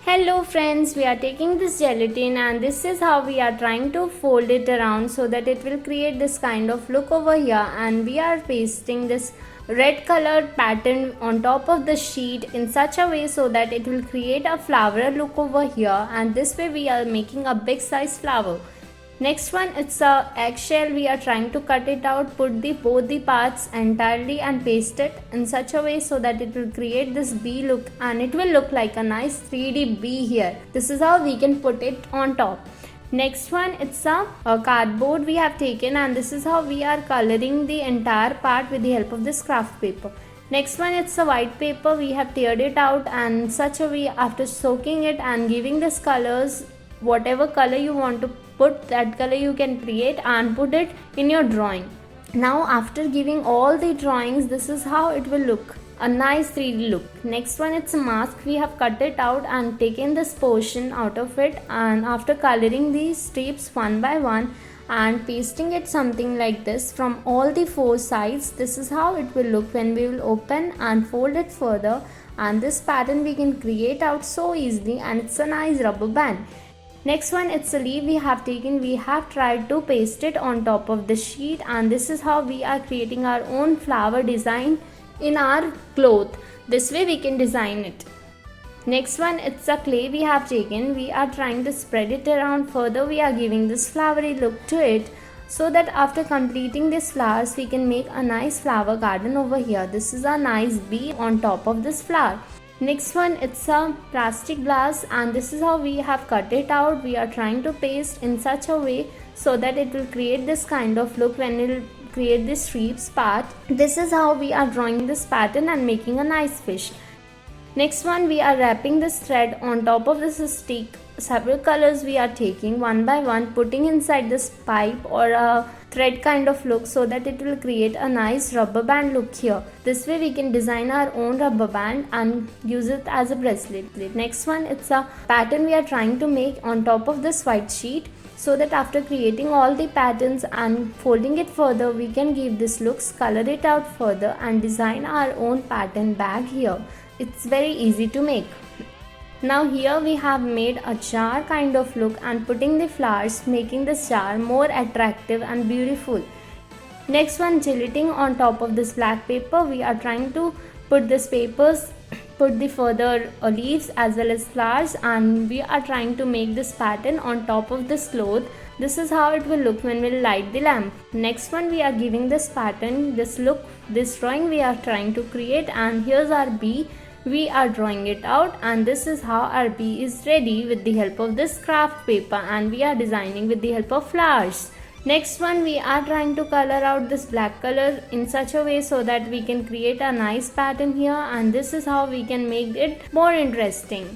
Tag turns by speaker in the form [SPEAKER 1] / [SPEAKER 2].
[SPEAKER 1] Hello friends, we are taking this gelatin and this is how we are trying to fold it around so that it will create this kind of look over here, and we are pasting this red colored pattern on top of the sheet in such a way so that it will create a flower look over here, and this way we are making a big size flower. Next one, it's a eggshell. We are trying to cut it out, put both the parts entirely and paste it in such a way so that it will create this bee look, and it will look like a nice 3D bee here. This is how we can put it on top. Next one, it's a cardboard we have taken, and this is how we are coloring the entire part with the help of this craft paper. Next one, it's a white paper. We have teared it out and such a way after soaking it and giving this colors, whatever color you want to put, that color you can create and put it in your drawing. Now after giving all the drawings, this is how it will look, a nice 3D look. Next one, it's a mask. We have cut it out and taken this portion out of it, and after coloring these strips one by one and pasting it something like this from all the four sides, this is how it will look when we will open and fold it further, and this pattern we can create out so easily, and it's a nice rubber band. Next one, it's a leaf we have taken. We have tried to paste it on top of the sheet, and this is how we are creating our own flower design in our cloth. This way we can design it. Next one, it's a clay we have taken. We are trying to spread it around further. We are giving this flowery look to it so that after completing these flowers we can make a nice flower garden over here. This is a nice bee on top of this flower. Next one, it's a plastic glass, and this is how we have cut it out. We are trying to paste in such a way so that it will create this kind of look when it will create this strips part. This is how we are drawing this pattern and making a nice fish. Next one, we are wrapping this thread on top of this stick. Several colors we are taking one by one, putting inside this pipe or a thread kind of look so that it will create a nice rubber band look here. This way we can design our own rubber band and use it as a bracelet. Next one, it's a pattern we are trying to make on top of this white sheet so that after creating all the patterns and folding it further, we can give this looks, color it out further and design our own pattern bag here. It's very easy to make. Now here we have made a jar kind of look and putting the flowers, making this jar more attractive and beautiful. Next one, gelatin on top of this black paper. We are trying to put this papers, put the further leaves as well as flowers, and we are trying to make this pattern on top of this cloth. This is how it will look when we light the lamp. Next one, we are giving this pattern, this look, this drawing we are trying to create, and here's our bee. We are drawing it out, and this is how our bee is ready with the help of this craft paper, and we are designing with the help of flowers. Next one, we are trying to color out this black color in such a way so that we can create a nice pattern here, and this is how we can make it more interesting.